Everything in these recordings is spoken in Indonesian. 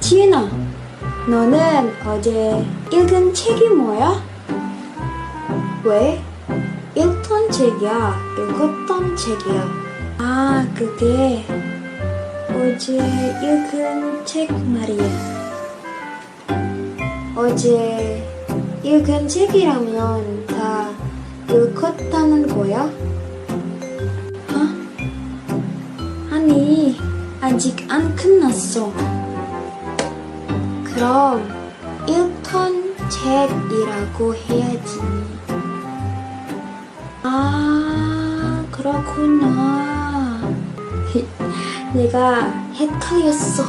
지은아, 너는 어제 읽은 책이 뭐야? 왜? 읽던 책이야, 읽었던 책이야. 아, 그게 어제 읽은 책 말이야. 어제 읽은 책이라면 다 읽었다는 거야? 아니, 아직 안 끝났어. 그럼 읽던 책이라고 해야지. 아, 그렇구나. 내가 헷갈렸어.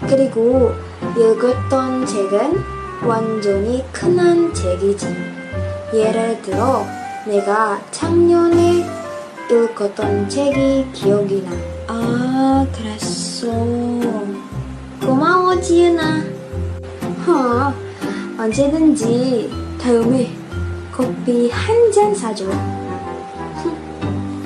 그리고 읽었던 책은 완전히 흔한 책이지. 예를 들어 내가 작년에 읽었던 책이 기억이 나. 아, 그랬어. 고마워, 지은아. 언제든지 다음에 커피 한 잔 사줘.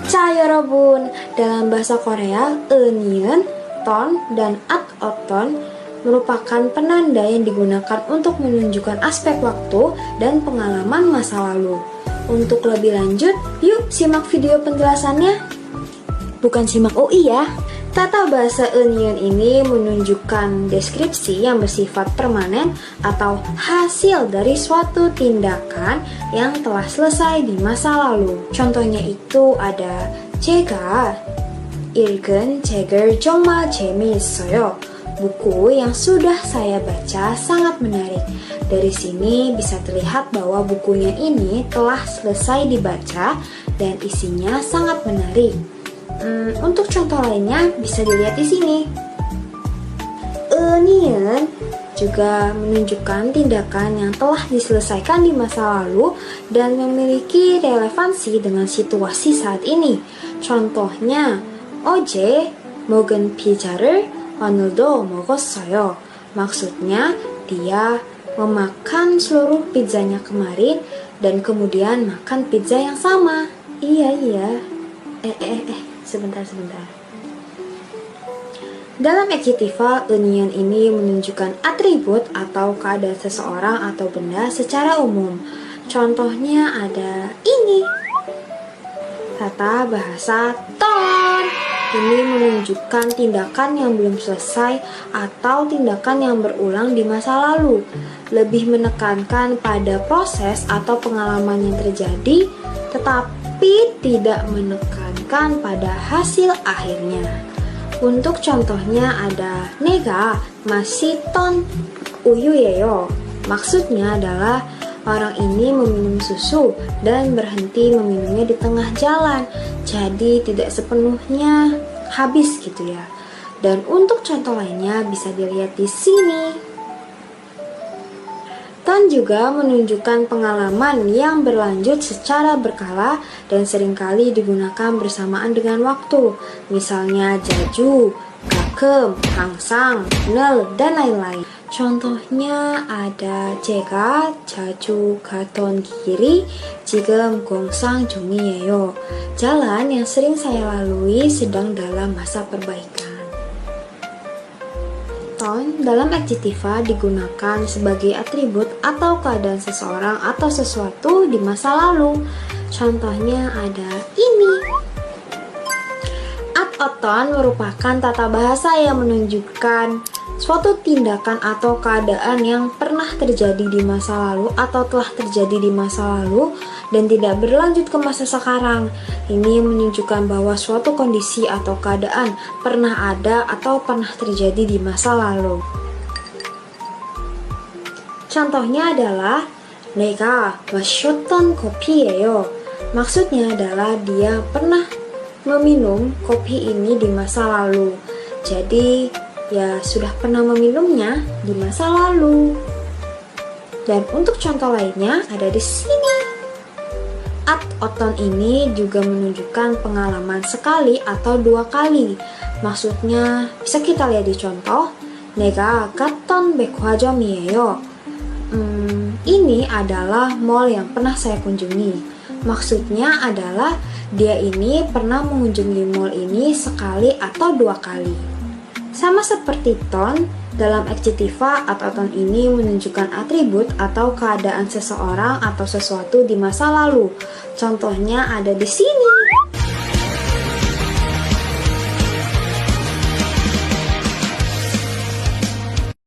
자, 여러분, dalam bahasa Korea, eunyeun, ton, dan at-oton merupakan penanda yang digunakan untuk menunjukkan aspek waktu dan pengalaman masa lalu. Untuk lebih lanjut, yuk simak video penjelasannya. Bukan simak UI ya. Tata bahasa eunyeun ini menunjukkan deskripsi yang bersifat permanen atau hasil dari suatu tindakan yang telah selesai di masa lalu. Contohnya itu ada 제가 읽은 책을 정말 재미있어요. Buku yang sudah saya baca sangat menarik. Dari sini bisa terlihat bahwa bukunya ini telah selesai dibaca dan isinya sangat menarik. Untuk contoh lainnya bisa dilihat di sini. Eunyeun juga menunjukkan tindakan yang telah diselesaikan di masa lalu dan memiliki relevansi dengan situasi saat ini. Contohnya, 어제 먹은 피자를 오늘도 먹었어요. Maksudnya, dia memakan seluruh pizzanya kemarin dan kemudian makan pizza yang sama. Iya. Sebentar. Dalam adjektiva, eunyeun ini menunjukkan atribut atau keadaan seseorang atau benda secara umum. Contohnya ada ini. Tata bahasa ton. Ini menunjukkan tindakan yang belum selesai atau tindakan yang berulang di masa lalu. Lebih menekankan pada proses atau pengalaman yang terjadi, tetapi tidak menekankan pada hasil akhirnya. Untuk contohnya ada 내가 마시던 우유예요. Maksudnya adalah orang ini meminum susu dan berhenti meminumnya di tengah jalan, jadi tidak sepenuhnya habis gitu ya. Dan untuk contoh lainnya bisa dilihat di sini. Ton juga menunjukkan pengalaman yang berlanjut secara berkala dan seringkali digunakan bersamaan dengan waktu. Misalnya 자주, 가끔, 항상, 늘, dan lain-lain. Contohnya ada 제가 자주 가던 길이 지금 공사 중이에요. Jalan yang sering saya lalui sedang dalam masa perbaikan. Ton dalam adjektiva digunakan sebagai atribut atau keadaan seseorang atau sesuatu di masa lalu. Contohnya ada ini. At-oton merupakan tata bahasa yang menunjukkan suatu tindakan atau keadaan yang pernah terjadi di masa lalu atau telah terjadi di masa lalu dan tidak berlanjut ke masa sekarang. Ini menunjukkan bahwa suatu kondisi atau keadaan pernah ada atau pernah terjadi di masa lalu. Contohnya adalah 내가 마셨던 커피예요. Maksudnya adalah dia pernah meminum kopi ini di masa lalu. Jadi ya sudah pernah meminumnya di masa lalu. Dan untuk contoh lainnya ada di sini. At-oton ini juga menunjukkan pengalaman sekali atau dua kali. Maksudnya bisa kita lihat di contoh. 내가 갔던 백화점이에요. Ini adalah mall yang pernah saya kunjungi. Maksudnya adalah dia ini pernah mengunjungi mall ini sekali atau dua kali. Sama seperti ton, dalam adjektiva at-oton ini menunjukkan atribut atau keadaan seseorang atau sesuatu di masa lalu. Contohnya ada di sini.